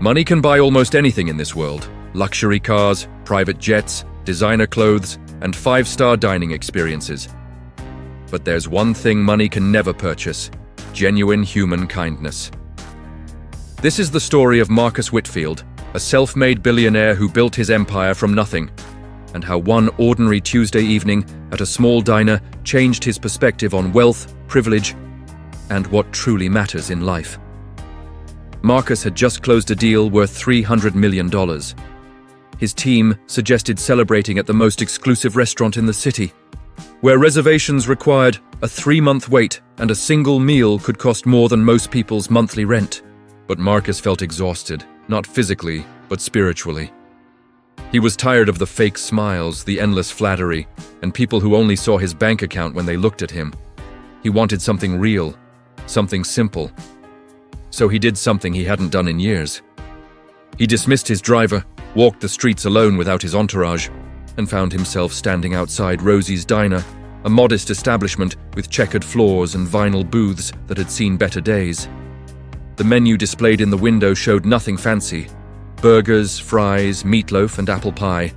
Money can buy almost anything in this world. Luxury cars, private jets, designer clothes, and five-star dining experiences. But there's one thing money can never purchase: genuine human kindness. This is the story of Marcus Whitfield, a self-made billionaire who built his empire from nothing, and how one ordinary Tuesday evening at a small diner changed his perspective on wealth, privilege, and what truly matters in life. Marcus had just closed a deal worth $300 million. His team suggested celebrating at the most exclusive restaurant in the city, where reservations required a 3-month wait and a single meal could cost more than most people's monthly rent. But Marcus felt exhausted, not physically, but spiritually. He was tired of the fake smiles, the endless flattery, and people who only saw his bank account when they looked at him. He wanted something real, something simple. So he did something he hadn't done in years. He dismissed his driver, walked the streets alone without his entourage, and found himself standing outside Rosie's Diner, a modest establishment with checkered floors and vinyl booths that had seen better days. The menu displayed in the window showed nothing fancy: burgers, fries, meatloaf, and apple pie.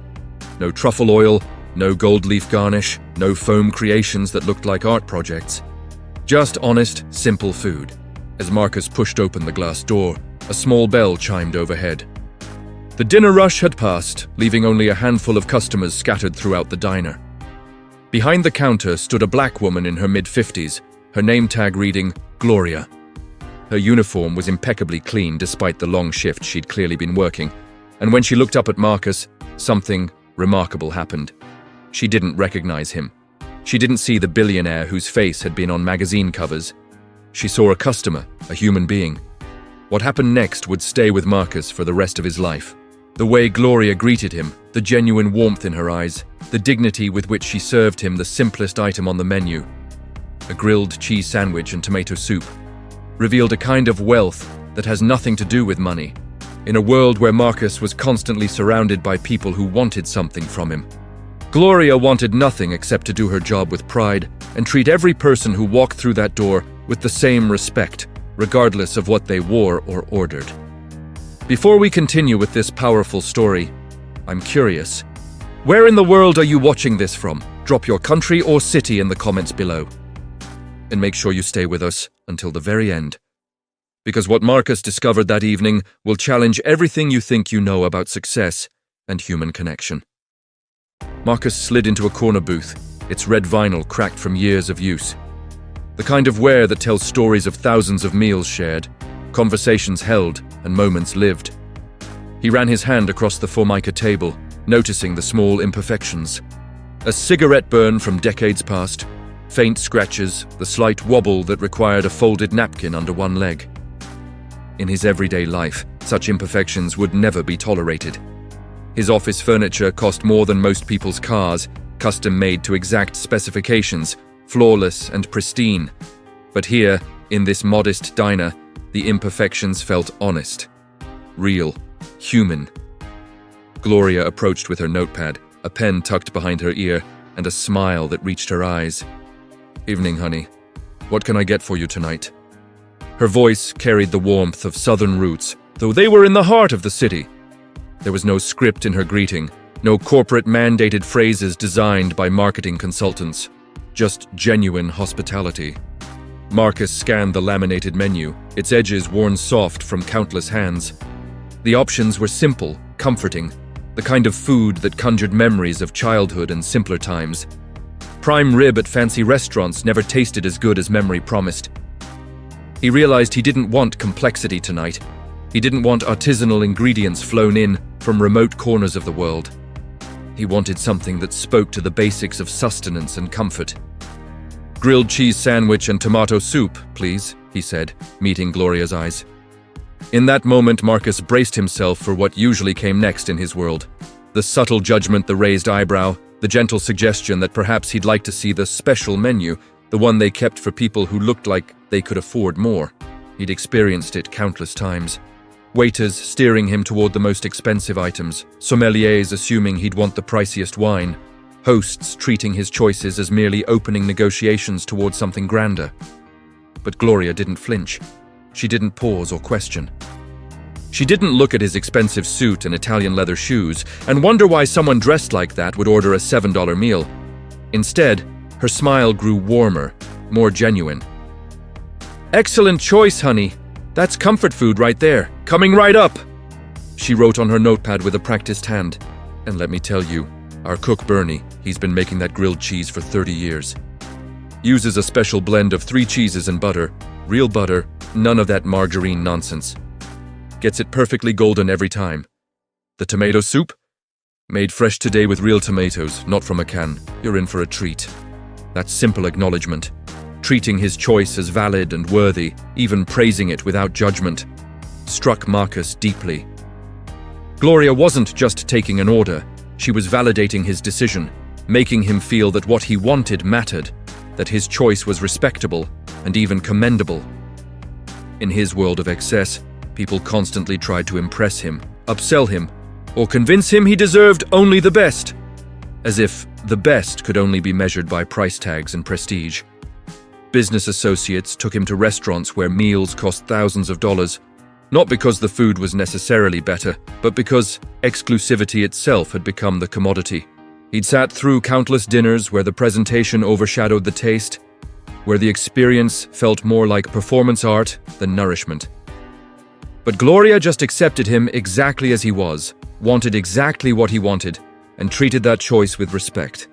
No truffle oil, no gold leaf garnish, no foam creations that looked like art projects. Just honest, simple food. As Marcus pushed open the glass door, a small bell chimed overhead. The dinner rush had passed, leaving only a handful of customers scattered throughout the diner. Behind the counter stood a black woman in her mid-50s, her name tag reading Gloria. Her uniform was impeccably clean despite the long shift she'd clearly been working, and when she looked up at Marcus, something remarkable happened. She didn't recognize him. She didn't see the billionaire whose face had been on magazine covers. She saw a customer, a human being. What happened next would stay with Marcus for the rest of his life. The way Gloria greeted him, the genuine warmth in her eyes, the dignity with which she served him the simplest item on the menu, a grilled cheese sandwich and tomato soup, revealed a kind of wealth that has nothing to do with money, in a world where Marcus was constantly surrounded by people who wanted something from him. Gloria wanted nothing except to do her job with pride and treat every person who walked through that door with the same respect, regardless of what they wore or ordered. Before we continue with this powerful story, I'm curious. Where in the world are you watching this from? Drop your country or city in the comments below. And make sure you stay with us until the very end. Because what Marcus discovered that evening will challenge everything you think you know about success and human connection. Marcus slid into a corner booth, its red vinyl cracked from years of use. The kind of wear that tells stories of thousands of meals shared, conversations held, and moments lived. He ran his hand across the Formica table, noticing the small imperfections. A cigarette burn from decades past, faint scratches, the slight wobble that required a folded napkin under one leg. In his everyday life, such imperfections would never be tolerated. His office furniture cost more than most people's cars, custom-made to exact specifications, flawless and pristine. But here, in this modest diner, the imperfections felt honest, real, human. Gloria approached with her notepad, a pen tucked behind her ear, and a smile that reached her eyes. "Evening, honey. What can I get for you tonight?" Her voice carried the warmth of southern roots, though they were in the heart of the city. There was no script in her greeting, no corporate mandated phrases designed by marketing consultants, just genuine hospitality. Marcus scanned the laminated menu, its edges worn soft from countless hands. The options were simple, comforting, the kind of food that conjured memories of childhood and simpler times. Prime rib at fancy restaurants never tasted as good as memory promised. He realized he didn't want complexity tonight. He didn't want artisanal ingredients flown in from remote corners of the world. He wanted something that spoke to the basics of sustenance and comfort. "Grilled cheese sandwich and tomato soup, please," he said, meeting Gloria's eyes. In that moment, Marcus braced himself for what usually came next in his world. The subtle judgment, the raised eyebrow, the gentle suggestion that perhaps he'd like to see the special menu, the one they kept for people who looked like they could afford more. He'd experienced it countless times. Waiters steering him toward the most expensive items, sommeliers assuming he'd want the priciest wine, hosts treating his choices as merely opening negotiations toward something grander. But Gloria didn't flinch. She didn't pause or question. She didn't look at his expensive suit and Italian leather shoes and wonder why someone dressed like that would order a $7 meal. Instead, her smile grew warmer, more genuine. "Excellent choice, honey. That's comfort food right there, coming right up," she wrote on her notepad with a practiced hand. "And let me tell you, our cook Bernie, he's been making that grilled cheese for 30 years. Uses a special blend of 3 cheeses and butter, real butter, none of that margarine nonsense. Gets it perfectly golden every time. The tomato soup? Made fresh today with real tomatoes, not from a can. You're in for a treat." That simple acknowledgement, treating his choice as valid and worthy, even praising it without judgment, struck Marcus deeply. Gloria wasn't just taking an order, she was validating his decision, making him feel that what he wanted mattered, that his choice was respectable and even commendable. In his world of excess, people constantly tried to impress him, upsell him, or convince him he deserved only the best, as if the best could only be measured by price tags and prestige. Business associates took him to restaurants where meals cost thousands of dollars, not because the food was necessarily better, but because exclusivity itself had become the commodity. He'd sat through countless dinners where the presentation overshadowed the taste, where the experience felt more like performance art than nourishment. But Gloria just accepted him exactly as he was, wanted exactly what he wanted, and treated that choice with respect.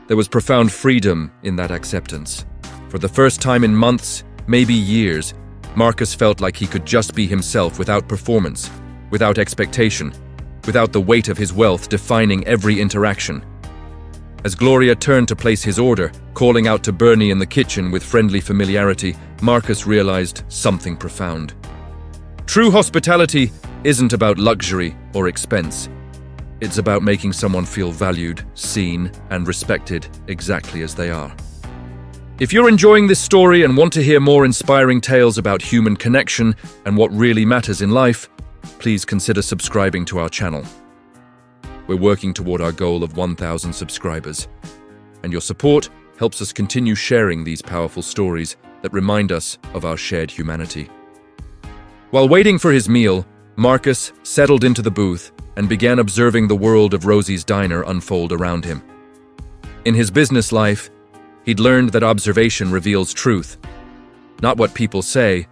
There was profound freedom in that acceptance. For the first time in months, maybe years, Marcus felt like he could just be himself without performance, without expectation, without the weight of his wealth defining every interaction. As Gloria turned to place his order, calling out to Bernie in the kitchen with friendly familiarity, Marcus realized something profound. True hospitality isn't about luxury or expense. It's about making someone feel valued, seen, and respected exactly as they are. If you're enjoying this story and want to hear more inspiring tales about human connection and what really matters in life, please consider subscribing to our channel. We're working toward our goal of 1,000 subscribers, and your support helps us continue sharing these powerful stories that remind us of our shared humanity. While waiting for his meal, Marcus settled into the booth and began observing the world of Rosie's Diner unfold around him. In his business life, he'd learned that observation reveals truth. Not what people say,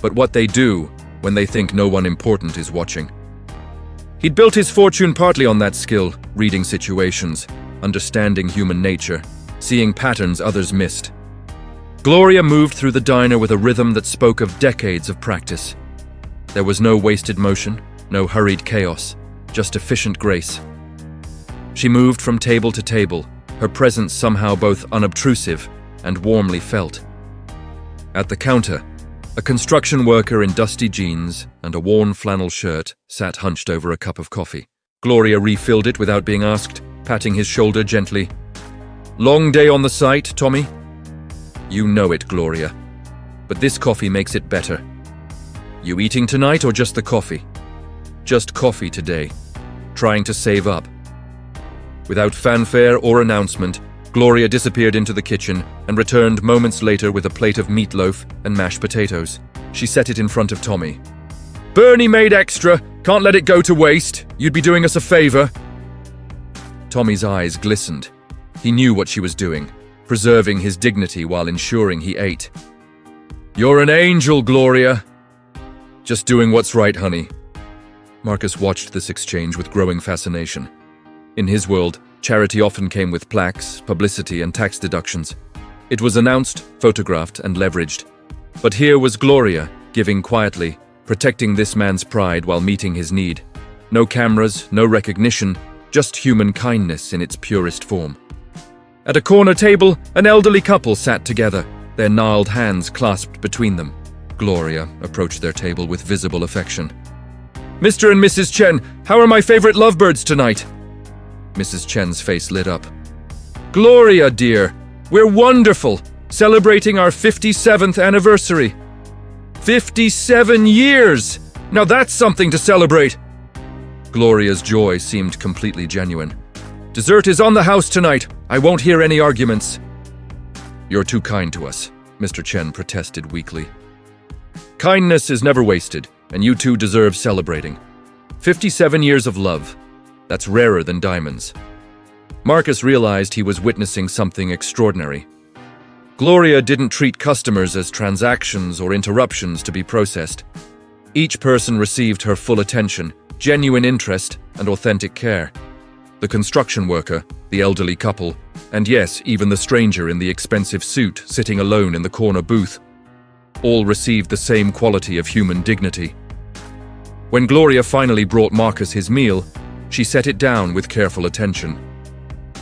but what they do when they think no one important is watching. He'd built his fortune partly on that skill, reading situations, understanding human nature, seeing patterns others missed. Gloria moved through the diner with a rhythm that spoke of decades of practice. There was no wasted motion, no hurried chaos, just efficient grace. She moved from table to table, her presence somehow both unobtrusive and warmly felt. At the counter, a construction worker in dusty jeans and a worn flannel shirt sat hunched over a cup of coffee. Gloria refilled it without being asked, patting his shoulder gently. "Long day on the site, Tommy?" "You know it, Gloria. But this coffee makes it better." "You eating tonight or just the coffee?" "Just coffee today. Trying to save up." Without fanfare or announcement, Gloria disappeared into the kitchen and returned moments later with a plate of meatloaf and mashed potatoes. She set it in front of Tommy. "Bernie made extra. Can't let it go to waste. You'd be doing us a favor." Tommy's eyes glistened. He knew what she was doing, preserving his dignity while ensuring he ate. "You're an angel, Gloria." "Just doing what's right, honey." Marcus watched this exchange with growing fascination. In his world, charity often came with plaques, publicity, and tax deductions. It was announced, photographed, and leveraged. But here was Gloria, giving quietly, protecting this man's pride while meeting his need. No cameras, no recognition, just human kindness in its purest form. At a corner table, an elderly couple sat together, their gnarled hands clasped between them. Gloria approached their table with visible affection. "Mr. and Mrs. Chen, how are my favorite lovebirds tonight?" Mrs. Chen's face lit up. "Gloria, dear, we're wonderful, celebrating our 57th anniversary. 57 years! Now that's something to celebrate!" Gloria's joy seemed completely genuine. "Dessert is on the house tonight. I won't hear any arguments." "You're too kind to us," Mr. Chen protested weakly. "Kindness is never wasted. and you two deserve celebrating. 57 years of love. That's rarer than diamonds. Marcus realized he was witnessing something extraordinary. Gloria didn't treat customers as transactions or interruptions to be processed. Each person received her full attention, genuine interest, and authentic care. The construction worker, the elderly couple, and yes, even the stranger in the expensive suit sitting alone in the corner booth, all received the same quality of human dignity. When Gloria finally brought Marcus his meal, she set it down with careful attention.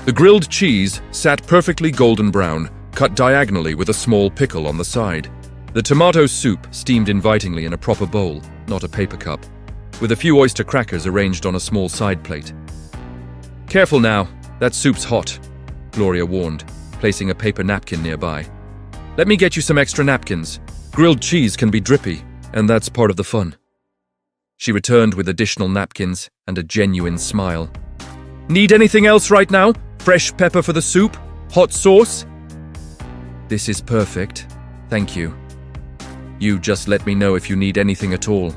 The grilled cheese sat perfectly golden brown, cut diagonally with a small pickle on the side. The tomato soup steamed invitingly in a proper bowl, not a paper cup, with a few oyster crackers arranged on a small side plate. "Careful now, that soup's hot," Gloria warned, placing a paper napkin nearby. "Let me get you some extra napkins. Grilled cheese can be drippy, and that's part of the fun." She returned with additional napkins and a genuine smile. "Need anything else right now? Fresh pepper for the soup? Hot sauce?" "This is perfect. Thank you. You just let me know if you need anything at all."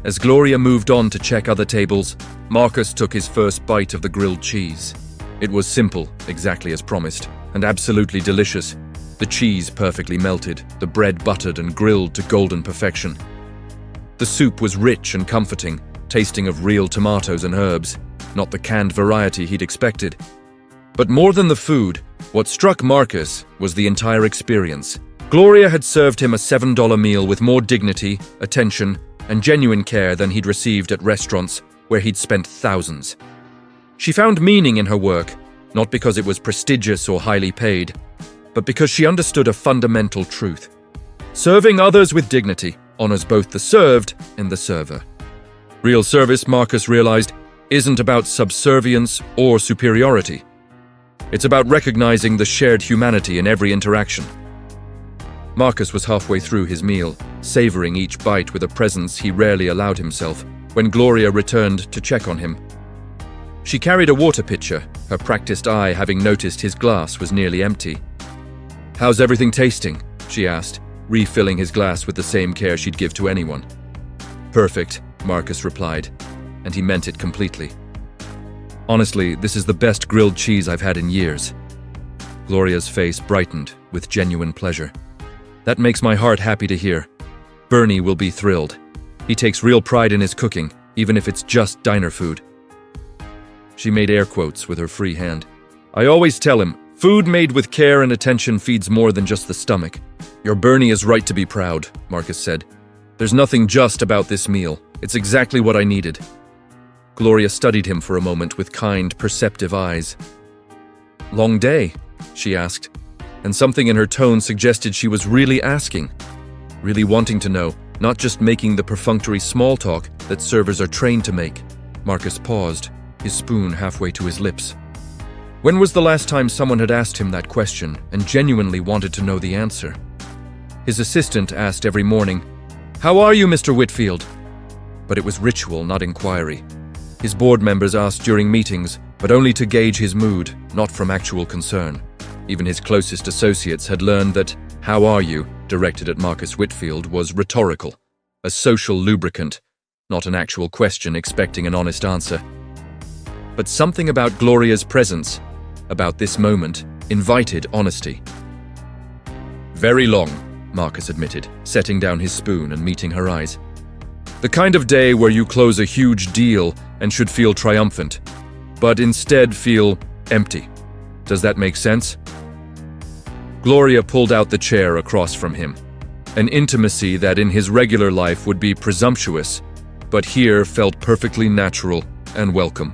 As Gloria moved on to check other tables, Marcus took his first bite of the grilled cheese. It was simple, exactly as promised, and absolutely delicious. The cheese perfectly melted, the bread buttered and grilled to golden perfection. The soup was rich and comforting, tasting of real tomatoes and herbs, not the canned variety he'd expected. But more than the food, what struck Marcus was the entire experience. Gloria had served him a $7 meal with more dignity, attention, and genuine care than he'd received at restaurants where he'd spent thousands. She found meaning in her work, not because it was prestigious or highly paid, but because she understood a fundamental truth. Serving others with dignity honors both the served and the server. Real service, Marcus realized, isn't about subservience or superiority. It's about recognizing the shared humanity in every interaction. Marcus was halfway through his meal, savoring each bite with a presence he rarely allowed himself, when Gloria returned to check on him. She carried a water pitcher, her practiced eye having noticed his glass was nearly empty. "How's everything tasting?" she asked, refilling his glass with the same care she'd give to anyone. "Perfect," Marcus replied, and he meant it completely. "Honestly, this is the best grilled cheese I've had in years." Gloria's face brightened with genuine pleasure. "That makes my heart happy to hear. Bernie will be thrilled. He takes real pride in his cooking, even if it's just diner food." She made air quotes with her free hand. "I always tell him, food made with care and attention feeds more than just the stomach." "Your Bernie is right to be proud," Marcus said. "There's nothing just about this meal. It's exactly what I needed." Gloria studied him for a moment with kind, perceptive eyes. "Long day?" she asked, and something in her tone suggested she was really asking, really wanting to know, not just making the perfunctory small talk that servers are trained to make. Marcus paused, his spoon halfway to his lips. When was the last time someone had asked him that question and genuinely wanted to know the answer? His assistant asked every morning, "How are you, Mr. Whitfield?" But it was ritual, not inquiry. His board members asked during meetings, but only to gauge his mood, not from actual concern. Even his closest associates had learned that "How are you?" directed at Marcus Whitfield was rhetorical, a social lubricant, not an actual question expecting an honest answer. But something about Gloria's presence, about this moment, invited honesty. "Very long," Marcus admitted, setting down his spoon and meeting her eyes. "The kind of day where you close a huge deal and should feel triumphant, but instead feel empty. Does that make sense?" Gloria pulled out the chair across from him, an intimacy that in his regular life would be presumptuous, but here felt perfectly natural and welcome.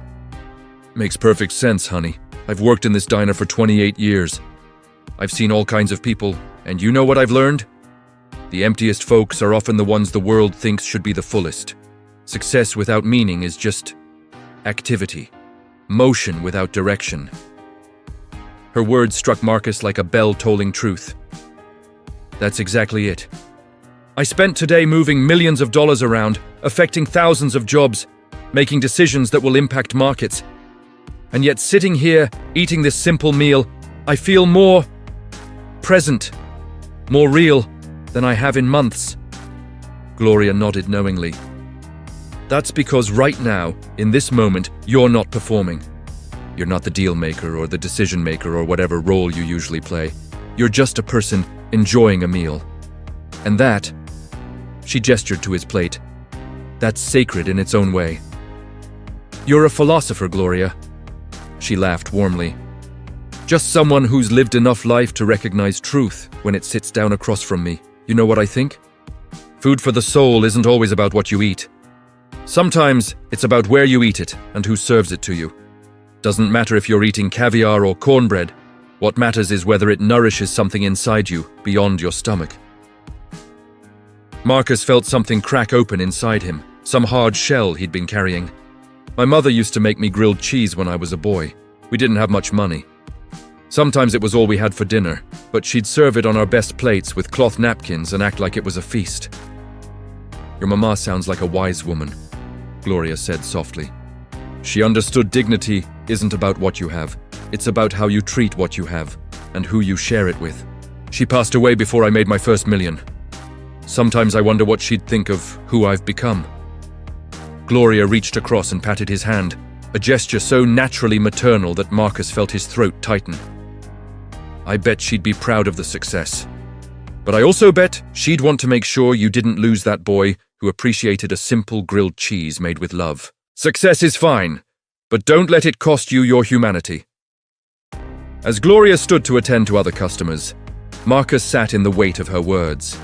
"Makes perfect sense, honey. I've worked in this diner for 28 years. I've seen all kinds of people, and you know what I've learned? The emptiest folks are often the ones the world thinks should be the fullest. Success without meaning is just activity, motion without direction." Her words struck Marcus like a bell-tolling truth. "That's exactly it. I spent today moving millions of dollars around, affecting thousands of jobs, making decisions that will impact markets. And yet sitting here, eating this simple meal, I feel more present, more real than I have in months." Gloria nodded knowingly. That's because right now, in this moment, you're not performing. You're not the deal maker or the decision maker or whatever role you usually play. You're just a person enjoying a meal. And that, she gestured to his plate, that's sacred in its own way. You're a philosopher, Gloria. She laughed warmly. Just someone who's lived enough life to recognize truth when it sits down across from me. You know what I think? Food for the soul isn't always about what you eat. Sometimes it's about where you eat it and who serves it to you. Doesn't matter if you're eating caviar or cornbread. What matters is whether it nourishes something inside you beyond your stomach. Marcus felt something crack open inside him, some hard shell he'd been carrying. My mother used to make me grilled cheese when I was a boy. We didn't have much money. Sometimes it was all we had for dinner, but she'd serve it on our best plates with cloth napkins and act like it was a feast. Your mama sounds like a wise woman, Gloria said softly. She understood dignity isn't about what you have. It's about how you treat what you have and who you share it with. She passed away before I made my first million. Sometimes I wonder what she'd think of who I've become. Gloria reached across and patted his hand, a gesture so naturally maternal that Marcus felt his throat tighten. I bet she'd be proud of the success. But I also bet she'd want to make sure you didn't lose that boy who appreciated a simple grilled cheese made with love. Success is fine, but don't let it cost you your humanity. As Gloria stood to attend to other customers, Marcus sat in the weight of her words.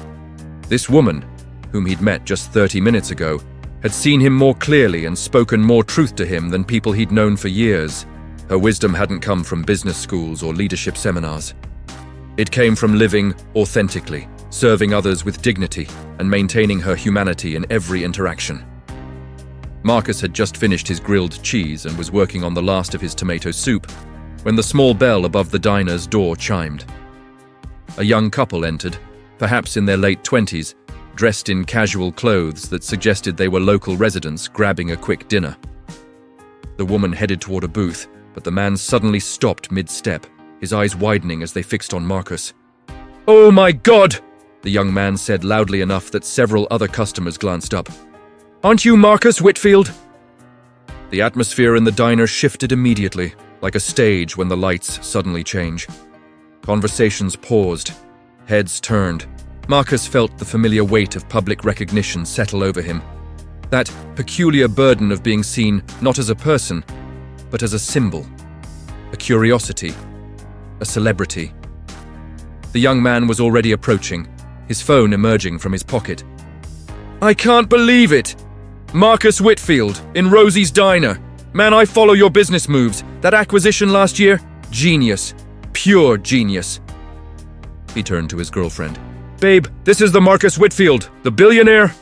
This woman, whom he'd met just 30 minutes ago, had seen him more clearly and spoken more truth to him than people he'd known for years. Her wisdom hadn't come from business schools or leadership seminars. It came from living authentically, serving others with dignity, and maintaining her humanity in every interaction. Marcus had just finished his grilled cheese and was working on the last of his tomato soup when the small bell above the diner's door chimed. A young couple entered, perhaps in their late 20s, dressed in casual clothes that suggested they were local residents grabbing a quick dinner. The woman headed toward a booth, but the man suddenly stopped mid-step, his eyes widening as they fixed on Marcus. "Oh my God!" the young man said loudly enough that several other customers glanced up. "Aren't you Marcus Whitfield?" The atmosphere in the diner shifted immediately, like a stage when the lights suddenly change. Conversations paused. Heads turned. Marcus felt the familiar weight of public recognition settle over him. That peculiar burden of being seen not as a person, but as a symbol, a curiosity, a celebrity. The young man was already approaching, his phone emerging from his pocket. "I can't believe it! Marcus Whitfield, in Rosie's Diner. Man, I follow your business moves. That acquisition last year? Genius. Pure genius." He turned to his girlfriend. "Babe, this is the Marcus Whitfield, the billionaire."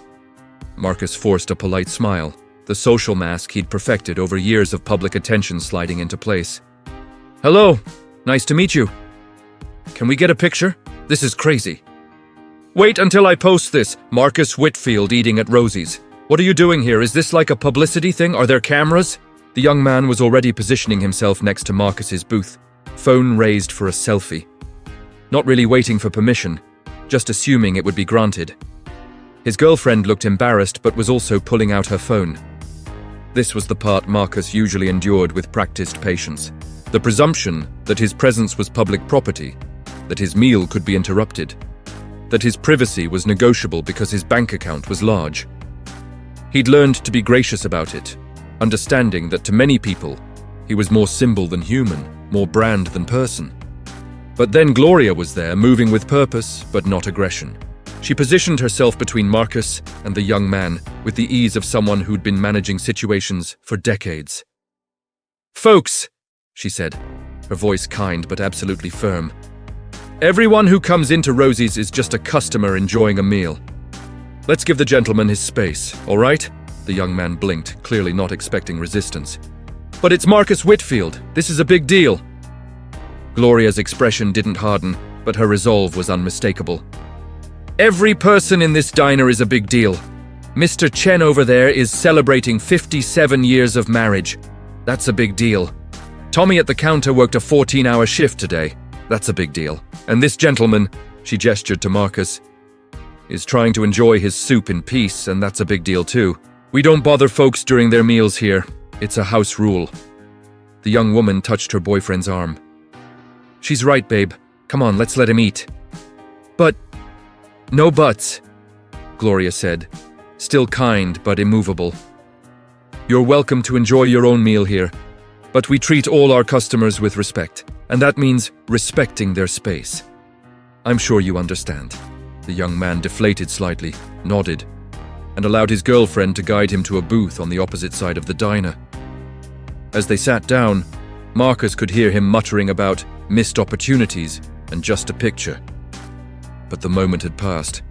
Marcus forced a polite smile, the social mask he'd perfected over years of public attention sliding into place. "Hello, nice to meet you. Can we get a picture? This is crazy." "Wait until I post this. Marcus Whitfield eating at Rosie's. What are you doing here? Is this like a publicity thing? Are there cameras?" The young man was already positioning himself next to Marcus's booth, phone raised for a selfie. Not really waiting for permission, just assuming it would be granted. His girlfriend looked embarrassed but was also pulling out her phone. This was the part Marcus usually endured with practiced patience. The presumption that his presence was public property, that his meal could be interrupted, that his privacy was negotiable because his bank account was large. He'd learned to be gracious about it, understanding that to many people, he was more symbol than human, more brand than person. But then Gloria was there, moving with purpose, but not aggression. She positioned herself between Marcus and the young man with the ease of someone who'd been managing situations for decades. "Folks," she said, her voice kind but absolutely firm, "everyone who comes into Rosie's is just a customer enjoying a meal. Let's give the gentleman his space, all right?" The young man blinked, clearly not expecting resistance. "But it's Marcus Whitfield. This is a big deal." Gloria's expression didn't harden, but her resolve was unmistakable. "Every person in this diner is a big deal. Mr. Chen over there is celebrating 57 years of marriage. That's a big deal. Tommy at the counter worked a 14-hour shift today. That's a big deal. And this gentleman," she gestured to Marcus, is trying to enjoy his soup in peace, and that's a big deal too. We don't bother folks during their meals here. It's a house rule. The young woman touched her boyfriend's arm. She's right, babe. Come on, let's let him eat. But... No buts, Gloria said, still kind but immovable. You're welcome to enjoy your own meal here, but we treat all our customers with respect, and that means respecting their space. I'm sure you understand. The young man deflated slightly, nodded, and allowed his girlfriend to guide him to a booth on the opposite side of the diner. As they sat down, Marcus could hear him muttering about missed opportunities and just a picture. But the moment had passed.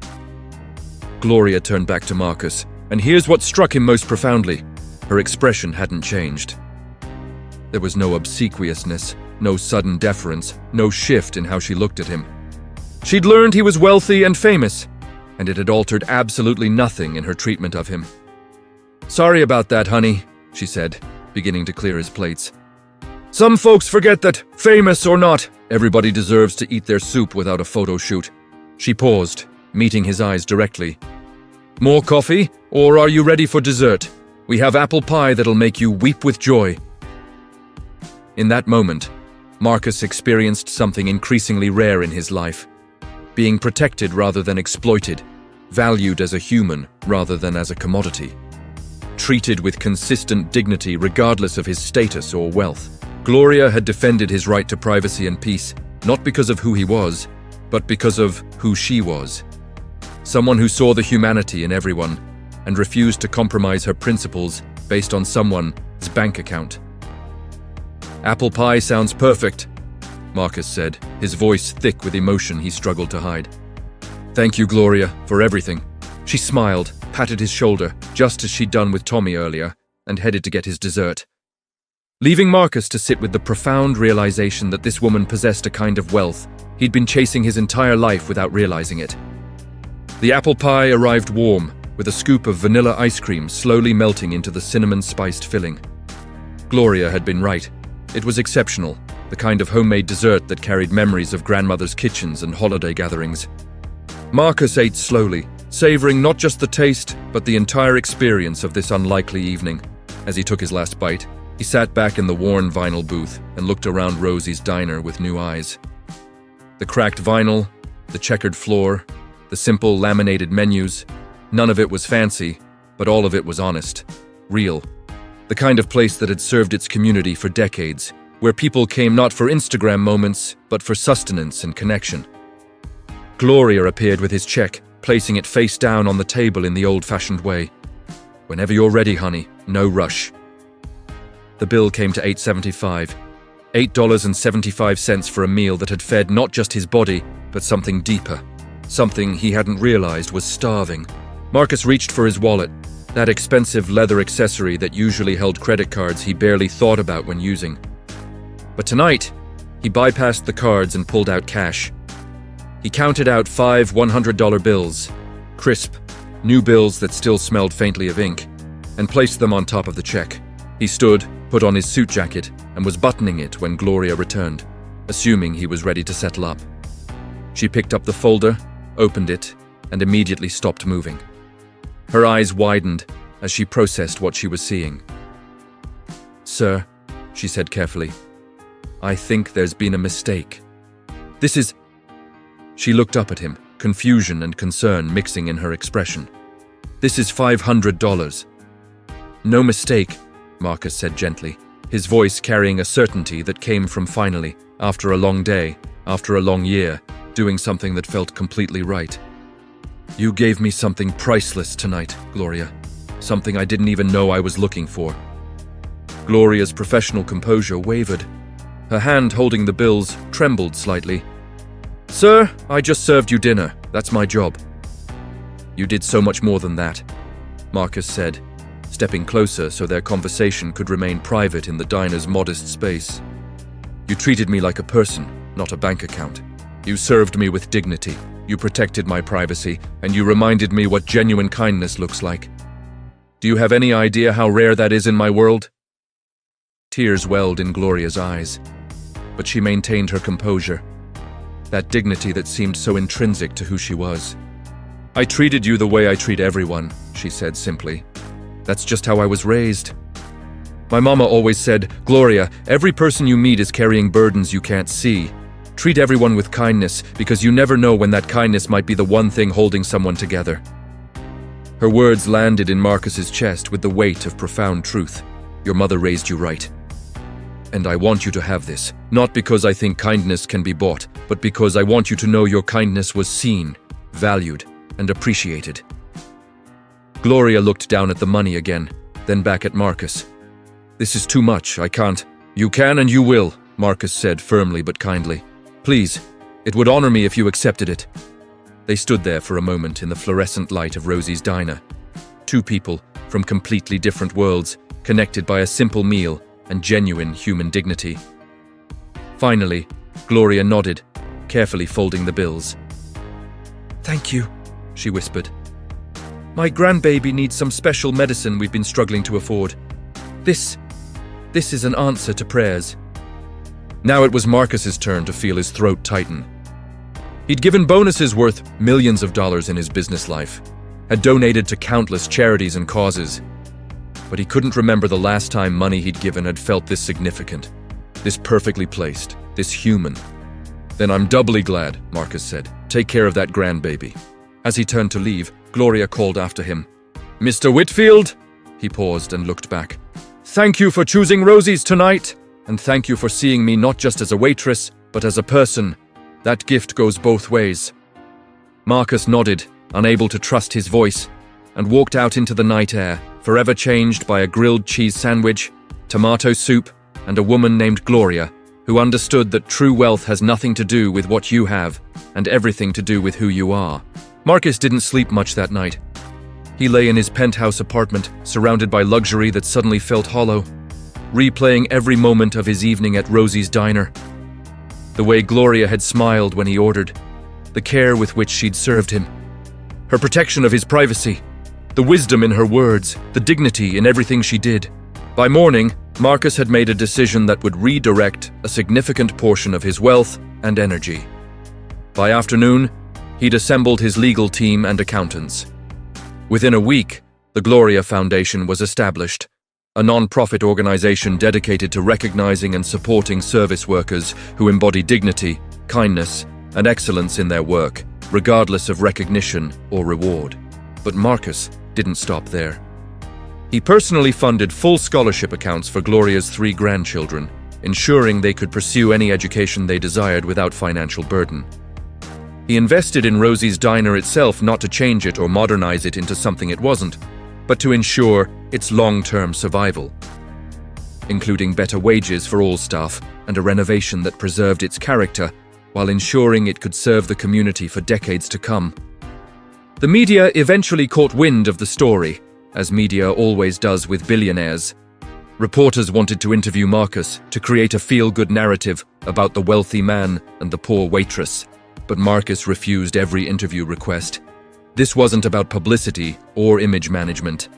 Gloria turned back to Marcus, and here's what struck him most profoundly. Her expression hadn't changed. There was no obsequiousness, no sudden deference, no shift in how she looked at him. She'd learned he was wealthy and famous, and it had altered absolutely nothing in her treatment of him. Sorry about that, honey, she said, beginning to clear his plates. Some folks forget that, famous or not, everybody deserves to eat their soup without a photo shoot. She paused, meeting his eyes directly. More coffee, or are you ready for dessert? We have apple pie that'll make you weep with joy. In that moment, Marcus experienced something increasingly rare in his life. Being protected rather than exploited, valued as a human rather than as a commodity. Treated with consistent dignity regardless of his status or wealth. Gloria had defended his right to privacy and peace, not because of who he was, but because of who she was. Someone who saw the humanity in everyone and refused to compromise her principles based on someone's bank account. Apple pie sounds perfect, Marcus said, his voice thick with emotion he struggled to hide. Thank you, Gloria, for everything. She smiled, patted his shoulder, just as she'd done with Tommy earlier, and headed to get his dessert. Leaving Marcus to sit with the profound realization that this woman possessed a kind of wealth he'd been chasing his entire life without realizing it. The apple pie arrived warm, with a scoop of vanilla ice cream slowly melting into the cinnamon-spiced filling. Gloria had been right. It was exceptional, the kind of homemade dessert that carried memories of grandmother's kitchens and holiday gatherings. Marcus ate slowly, savoring not just the taste, but the entire experience of this unlikely evening. As he took his last bite, he sat back in the worn vinyl booth and looked around Rosie's diner with new eyes. The cracked vinyl, the checkered floor, the simple laminated menus, none of it was fancy, but all of it was honest, real. The kind of place that had served its community for decades, where people came not for Instagram moments, but for sustenance and connection. Gloria appeared with his check, placing it face down on the table in the old-fashioned way. Whenever you're ready, honey, no rush. The bill came to $8.75. $8.75 for a meal that had fed not just his body, but something deeper. Something he hadn't realized was starving. Marcus reached for his wallet, that expensive leather accessory that usually held credit cards he barely thought about when using. But tonight, he bypassed the cards and pulled out cash. He counted out 5 $100 bills, crisp, new bills that still smelled faintly of ink, and placed them on top of the check. He stood, put on his suit jacket, and was buttoning it when Gloria returned, assuming he was ready to settle up. She picked up the folder, opened it, and immediately stopped moving. Her eyes widened as she processed what she was seeing. "Sir," she said carefully, "I think there's been a mistake. This is..." She looked up at him, confusion and concern mixing in her expression. "This is $500. "No mistake," Marcus said gently, his voice carrying a certainty that came from finally, after a long day, after a long year, doing something that felt completely right. "You gave me something priceless tonight, Gloria. Something I didn't even know I was looking for." Gloria's professional composure wavered. Her hand holding the bills trembled slightly. "Sir, I just served you dinner. That's my job." "You did so much more than that," Marcus said, stepping closer so their conversation could remain private in the diner's modest space. "You treated me like a person, not a bank account. You served me with dignity. You protected my privacy, and you reminded me what genuine kindness looks like. Do you have any idea how rare that is in my world?" Tears welled in Gloria's eyes, but she maintained her composure, that dignity that seemed so intrinsic to who she was. I treated you the way I treat everyone, she said simply. That's just how I was raised. My mama always said, Gloria, every person you meet is carrying burdens you can't see. Treat everyone with kindness, because you never know when that kindness might be the one thing holding someone together. Her words landed in Marcus's chest with the weight of profound truth. Your mother raised you right. And I want you to have this, not because I think kindness can be bought, but because I want you to know your kindness was seen, valued, and appreciated. Gloria looked down at the money again, then back at Marcus. This is too much, I can't. You can and you will, Marcus said firmly but kindly. Please, it would honor me if you accepted it. They stood there for a moment in the fluorescent light of Rosie's diner. Two people from completely different worlds, connected by a simple meal and genuine human dignity. Finally, Gloria nodded, carefully folding the bills. Thank you, she whispered. My grandbaby needs some special medicine we've been struggling to afford. This is an answer to prayers. Now it was Marcus's turn to feel his throat tighten. He'd given bonuses worth millions of dollars in his business life, had donated to countless charities and causes, but he couldn't remember the last time money he'd given had felt this significant, this perfectly placed, this human. Then I'm doubly glad, Marcus said. Take care of that grandbaby. As he turned to leave, Gloria called after him. Mr. Whitfield? He paused and looked back. Thank you for choosing Rosie's tonight, and thank you for seeing me not just as a waitress, but as a person. That gift goes both ways. Marcus nodded, unable to trust his voice, and walked out into the night air, forever changed by a grilled cheese sandwich, tomato soup, and a woman named Gloria, who understood that true wealth has nothing to do with what you have, and everything to do with who you are. Marcus didn't sleep much that night. He lay in his penthouse apartment, surrounded by luxury that suddenly felt hollow, replaying every moment of his evening at Rosie's diner. The way Gloria had smiled when he ordered, the care with which she'd served him, her protection of his privacy, the wisdom in her words, the dignity in everything she did. By morning, Marcus had made a decision that would redirect a significant portion of his wealth and energy. By afternoon, he'd assembled his legal team and accountants. Within a week, the Gloria Foundation was established, a non-profit organization dedicated to recognizing and supporting service workers who embody dignity, kindness, and excellence in their work, regardless of recognition or reward. But Marcus didn't stop there. He personally funded full scholarship accounts for Gloria's 3 grandchildren, ensuring they could pursue any education they desired without financial burden. He invested in Rosie's diner itself not to change it or modernize it into something it wasn't, but to ensure its long-term survival, including better wages for all staff and a renovation that preserved its character while ensuring it could serve the community for decades to come. The media eventually caught wind of the story, as media always does with billionaires. Reporters wanted to interview Marcus to create a feel-good narrative about the wealthy man and the poor waitress, but Marcus refused every interview request. This wasn't about publicity or image management.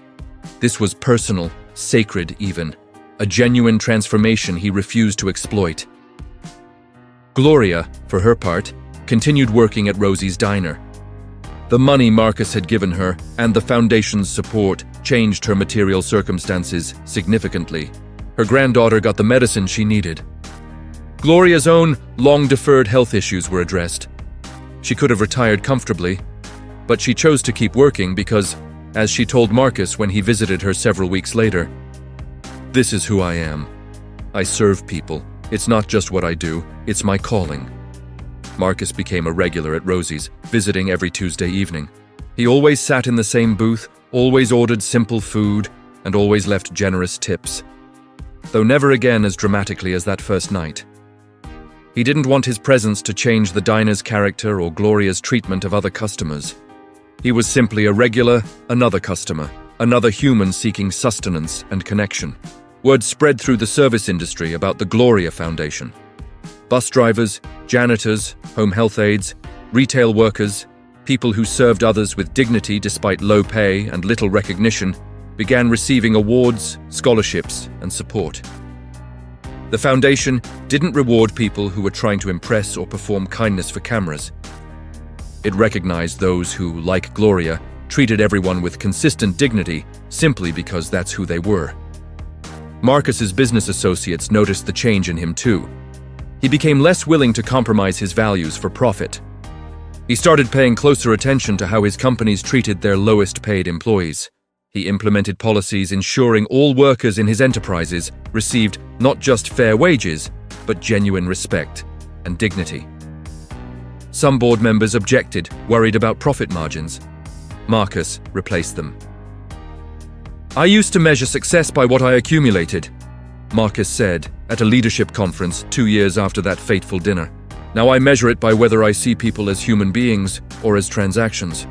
This was personal, sacred even, a genuine transformation he refused to exploit. Gloria, for her part, continued working at Rosie's diner. The money Marcus had given her and the foundation's support changed her material circumstances significantly. Her granddaughter got the medicine she needed. Gloria's own long-deferred health issues were addressed. She could have retired comfortably, but she chose to keep working because, as she told Marcus when he visited her several weeks later, "This is who I am. I serve people. It's not just what I do, it's my calling." Marcus became a regular at Rosie's, visiting every Tuesday evening. He always sat in the same booth, always ordered simple food, and always left generous tips, though never again as dramatically as that first night. He didn't want his presence to change the diner's character or Gloria's treatment of other customers. He was simply a regular, another customer, another human seeking sustenance and connection. Word spread through the service industry about the Gloria Foundation. Bus drivers, janitors, home health aides, retail workers, people who served others with dignity despite low pay and little recognition, began receiving awards, scholarships, and support. The foundation didn't reward people who were trying to impress or perform kindness for cameras. It recognized those who, like Gloria, treated everyone with consistent dignity simply because that's who they were. Marcus's business associates noticed the change in him too. He became less willing to compromise his values for profit. He started paying closer attention to how his companies treated their lowest-paid employees. He implemented policies ensuring all workers in his enterprises received not just fair wages, but genuine respect and dignity. Some board members objected, worried about profit margins. Marcus replaced them. "I used to measure success by what I accumulated," Marcus said at a leadership conference 2 years after that fateful dinner. "Now I measure it by whether I see people as human beings or as transactions.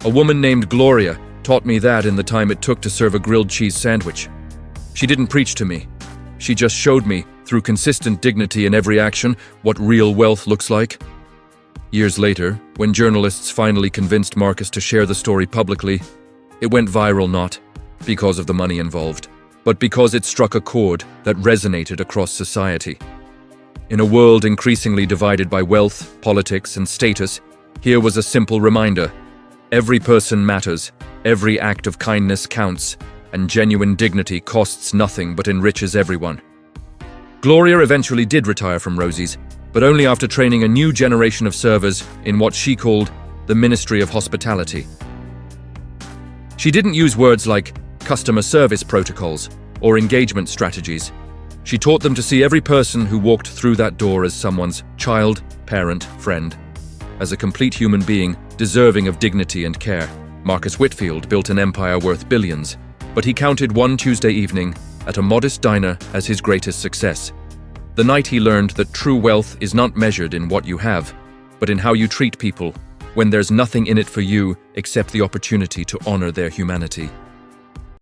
A woman named Gloria taught me that in the time it took to serve a grilled cheese sandwich. She didn't preach to me. She just showed me, through consistent dignity in every action, what real wealth looks like." Years later, when journalists finally convinced Marcus to share the story publicly, it went viral not because of the money involved, but because it struck a chord that resonated across society. In a world increasingly divided by wealth, politics, and status, here was a simple reminder: every person matters, every act of kindness counts, and genuine dignity costs nothing but enriches everyone. Gloria eventually did retire from Rosie's, but only after training a new generation of servers in what she called the Ministry of Hospitality. She didn't use words like customer service protocols or engagement strategies. She taught them to see every person who walked through that door as someone's child, parent, friend, as a complete human being deserving of dignity and care. Marcus Whitfield built an empire worth billions, but he counted one Tuesday evening at a modest diner as his greatest success. The night he learned that true wealth is not measured in what you have, but in how you treat people, when there's nothing in it for you except the opportunity to honor their humanity.